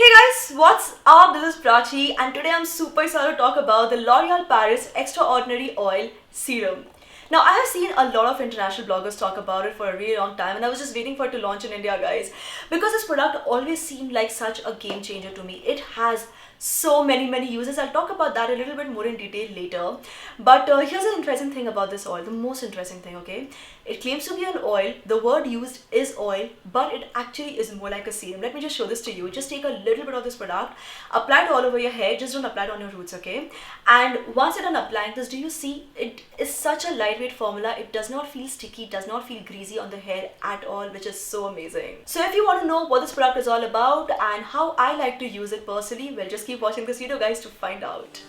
Hey guys, what's up? This is Prachi and today I'm super excited to talk about the L'Oreal Paris Extraordinary Oil Serum. Now, I have seen a lot of international bloggers talk about it for a really long time and I was just waiting for it to launch in India, guys, because this product always seemed like such a game changer to me. It has so many uses. I'll talk about that a little bit more in detail later. But here's the interesting thing about this oil, the most interesting thing, okay? It claims to be an oil. The word used is oil, but it actually is more like a serum. Let me just show this to you. Just take a little bit of this product, apply it all over your hair, just don't apply it on your roots, okay? And once you're done applying this, do you see it is such a lightweight formula. It does not feel sticky, does not feel greasy on the hair at all, which is so amazing. So if you want to know what this product is all about and how I like to use it personally, well, just keep watching this video, guys, to find out.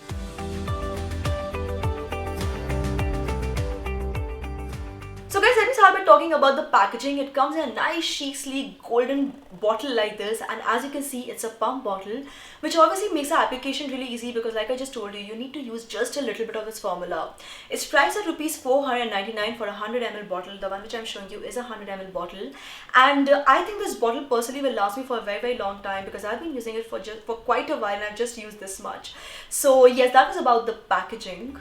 So guys, let me start by talking about the packaging. It comes in a nice, chic, sleek, golden bottle like this, and as you can see, it's a pump bottle, which obviously makes the application really easy because like I just told you, you need to use just a little bit of this formula. It's priced at rupees 499 for a 100 ml bottle. The one which I'm showing you is a 100 ml bottle, and I think this bottle personally will last me for a very long time because I've been using it for quite a while and I've just used this much. So yes, that was about the packaging.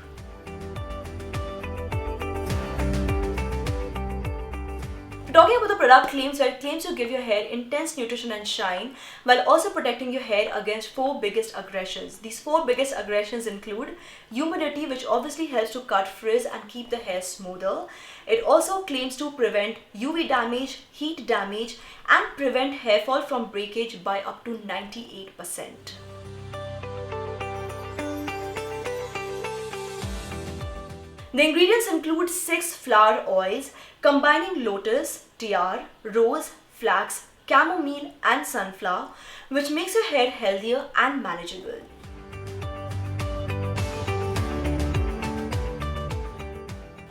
Talking about the product claims, where it claims to give your hair intense nutrition and shine while also protecting your hair against 4 biggest aggressions. These 4 biggest aggressions include humidity, which obviously helps to cut frizz and keep the hair smoother. It also claims to prevent UV damage, heat damage, and prevent hair fall from breakage by up to 98%. The ingredients include 6 flower oils combining lotus, tiar, rose, flax, chamomile and sunflower, which makes your hair healthier and manageable.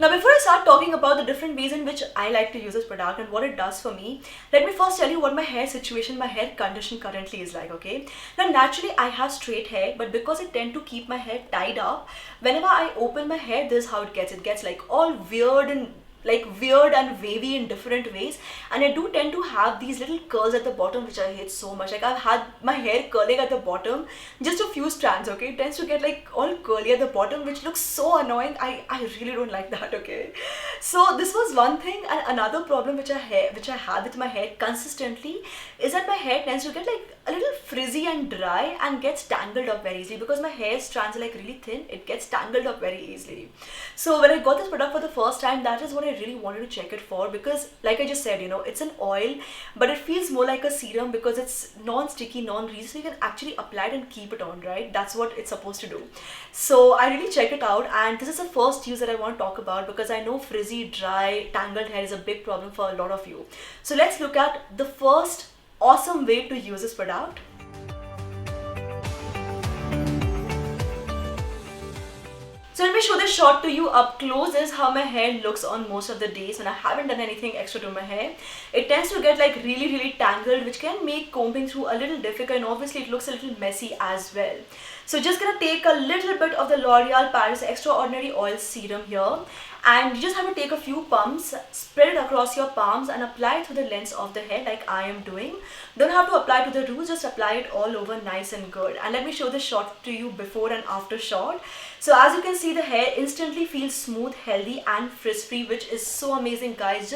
Now before I start talking about the different ways in which I like to use this product and what it does for me, let me first tell you what my hair situation, my hair condition currently is like, okay? Now naturally I have straight hair, but because I tend to keep my hair tied up, whenever I open my hair, this is how it gets. It gets like all weird and wavy in different ways, and I do tend to have these little curls at the bottom, which I hate so much. Like I've had my hair curling at the bottom, just a few strands, okay? It tends to get like all curly at the bottom, which looks so annoying. I really don't like that, okay? So this was one thing, and another problem which I had with my hair consistently is that my hair tends to get like a little frizzy and dry and gets tangled up very easily. Because my hair strands are like really thin, it gets tangled up very easily. So when I got this product for the first time, that is what I really wanted to check it for, because like I just said, you know, it's an oil, but it feels more like a serum because it's non-sticky, non-greasy, so you can actually apply it and keep it on, right? That's what it's supposed to do. So I really checked it out, and this is the first use that I want to talk about because I know frizzy, dry, tangled hair is a big problem for a lot of you. So let's look at the first awesome way to use this product. So let me show this shot to you up close. This is how my hair looks on most of the days when I haven't done anything extra to my hair. It tends to get like really tangled, which can make combing through a little difficult, and obviously it looks a little messy as well. So just gonna take a little bit of the L'Oreal Paris Extraordinary Oil Serum here, and you just have to take a few pumps, spread it across your palms and apply it through the length of the hair like I am doing. Don't have to apply to the roots, just apply it all over nice and good. And let me show this shot to you before and after shot. So as you can see, the hair instantly feels smooth, healthy and frizz-free, which is so amazing, guys.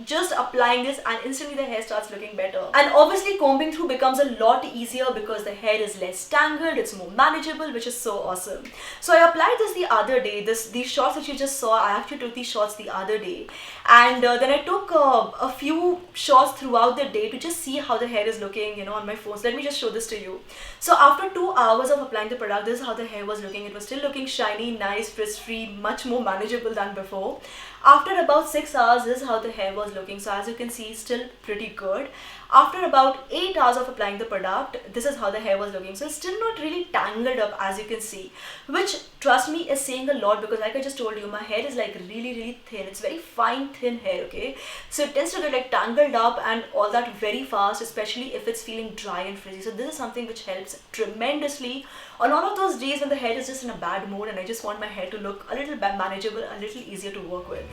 Just applying this and instantly the hair starts looking better. And obviously combing through becomes a lot easier because the hair is less tangled, it's more manageable, which is so awesome. So I applied this the other day. These shots that you just saw, I actually took these shots the other day, and then I took a few shots throughout the day to just see how the hair is looking, you know, on my phone. So let me just show this to you. So after 2 hours of applying the product, this is how the hair was looking. It was still looking shiny, nice, frizz-free, much more manageable than before. After about 6 hours, this is how the hair was looking. So as you can see, still pretty good. After about 8 hours of applying the product, this is how the hair was looking. So it's still not really tangled up, as you can see, which, trust me, is saying a lot because like I just told you, my hair is like really thin. It's very fine, thin hair, okay? So it tends to get like tangled up and all that very fast, especially if it's feeling dry and frizzy. So this is something which helps tremendously on all of those days when the hair is just in a bad mood and I just want my hair to look a little manageable, a little easier to work with.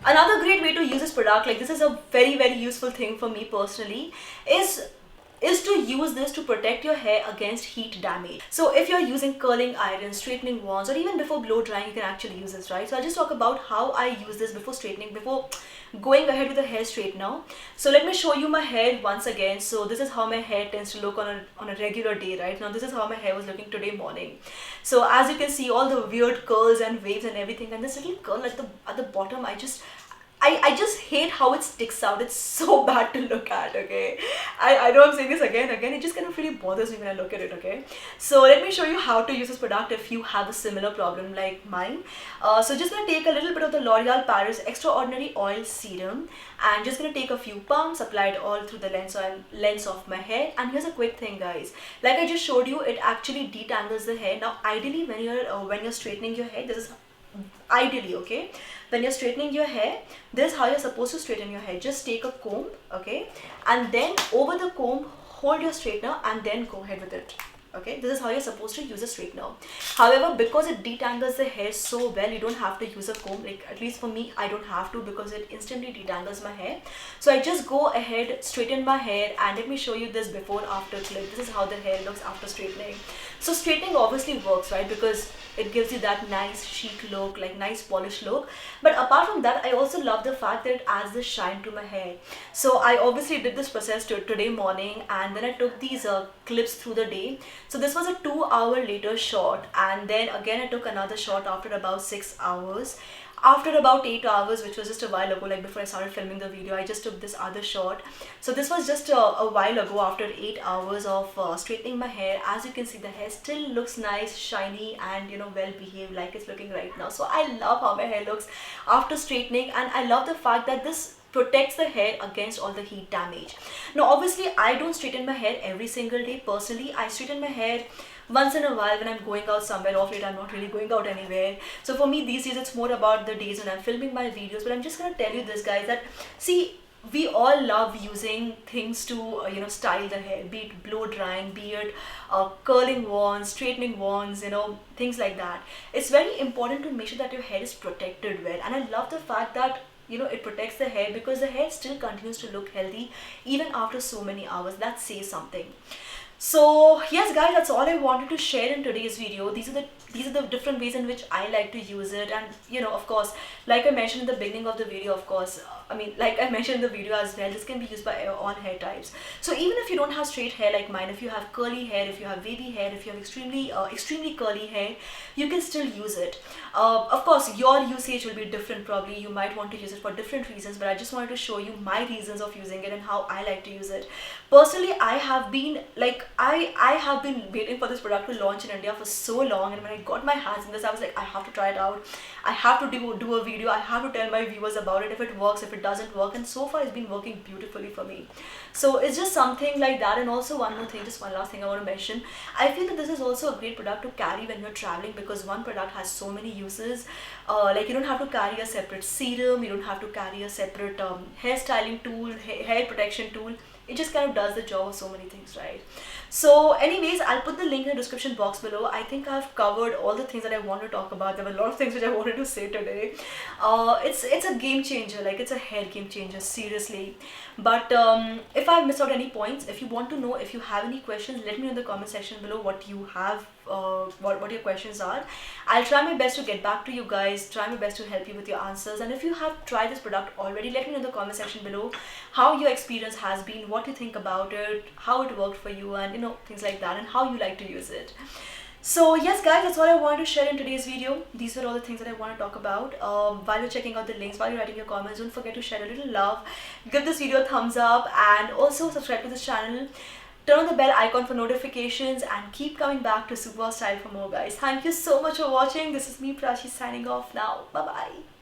Another great way to use this product, like this is a very useful thing for me personally, is to use this to protect your hair against heat damage. So if you're using curling irons, straightening wands, or even before blow drying, you can actually use this, right? So I'll just talk about how I use this before straightening, before going ahead with the hair straightener. So let me show you my hair once again. So this is how my hair tends to look on a regular day, right? Now this is how my hair was looking today morning. So as you can see, all the weird curls and waves and everything, and this little curl at the bottom, I just hate how it sticks out. It's so bad to look at, okay? I know I'm saying this again, it just kind of really bothers me when I look at it, okay? So let me show you how to use this product if you have a similar problem like mine. So just gonna take a little bit of the L'Oreal Paris Extraordinary Oil Serum, and just gonna take a few pumps, apply it all through the length of my hair. And here's a quick thing, guys. Like I just showed you, it actually detangles the hair. Now, ideally, when you're straightening your hair, this is ideally, okay, when you're straightening your hair, this is how you're supposed to straighten your hair. Just take a comb, okay, and then over the comb hold your straightener and then go ahead with it. Okay, this is how you're supposed to use a straightener. However, because it detangles the hair so well, you don't have to use a comb. Like, at least for me, I don't have to, because it instantly detangles my hair. So I just go ahead, straighten my hair, and let me show you this before after clip. This is how the hair looks after straightening. So straightening obviously works, right, because it gives you that nice chic look, like nice polished look. But apart from that, I also love the fact that it adds the shine to my hair. So I obviously did this process today morning, and then I took these clips through the day. So this was a 2-hour later shot, and then again I took another shot after about 6 hours. After about 8 hours, which was just a while ago, like before I started filming the video, I just took this other shot. So this was just a while ago, after 8 hours of straightening my hair. As you can see, the hair still looks nice, shiny, and well behaved, like it's looking right now. So I love how my hair looks after straightening, and I love the fact that this protects the hair against all the heat damage. Now obviously, I don't straighten my hair every single day. Personally, I straighten my hair once in a while when I'm going out somewhere. Off late, I'm not really going out anywhere. So for me these days, it's more about the days when I'm filming my videos. But I'm just gonna tell you this, guys, that see, we all love using things to style the hair, be it blow drying, be it curling wands, straightening wands, things like that. It's very important to make sure that your hair is protected well, and I love the fact that it protects the hair, because the hair still continues to look healthy even after so many hours. That says something. So yes, guys, that's all I wanted to share in today's video. These are the different ways in which I like to use it. And of course, like I mentioned in the beginning of the video, of course, like I mentioned in the video as well, this can be used by all hair types. So even if you don't have straight hair like mine, if you have curly hair, if you have wavy hair, if you have extremely curly hair, you can still use it. Of course, your usage will be different. Probably you might want to use it for different reasons, but I just wanted to show you my reasons of using it and how I like to use it. Personally, I have been waiting for this product to launch in India for so long, and when I got my hands on this, I was like, I have to try it out. I have to do a video. I have to tell my viewers about it, if it works, if it doesn't work. And so far, it's been working beautifully for me. So it's just something like that. And also one more thing, just one last thing I want to mention. I feel that this is also a great product to carry when you're traveling, because one product has so many uses. Like, you don't have to carry a separate serum, you don't have to carry a separate hair styling tool, hair protection tool. It just kind of does the job of so many things, right? So anyways, I'll put the link in the description box below. I think I've covered all the things that I want to talk about. There were a lot of things which I wanted to say today. It's a game changer, like it's a hair game changer, seriously. But if I've missed out any points, if you want to know, if you have any questions, let me know in the comment section below what you have, what your questions are. I'll try my best to get back to you guys, try my best to help you with your answers. And if you have tried this product already, let me know in the comment section below how your experience has been, what you think about it, how it worked for you, and things like that, and how you like to use it. So yes, guys, that's all I wanted to share in today's video. These were all the things that I want to talk about. While you're checking out the links, while you're writing your comments, don't forget to share a little love, give this video a thumbs up, and also subscribe to this channel. Turn on the bell icon for notifications, and keep coming back to Super Style for more, guys. Thank you so much for watching. This is me, Prachi, signing off now. Bye bye.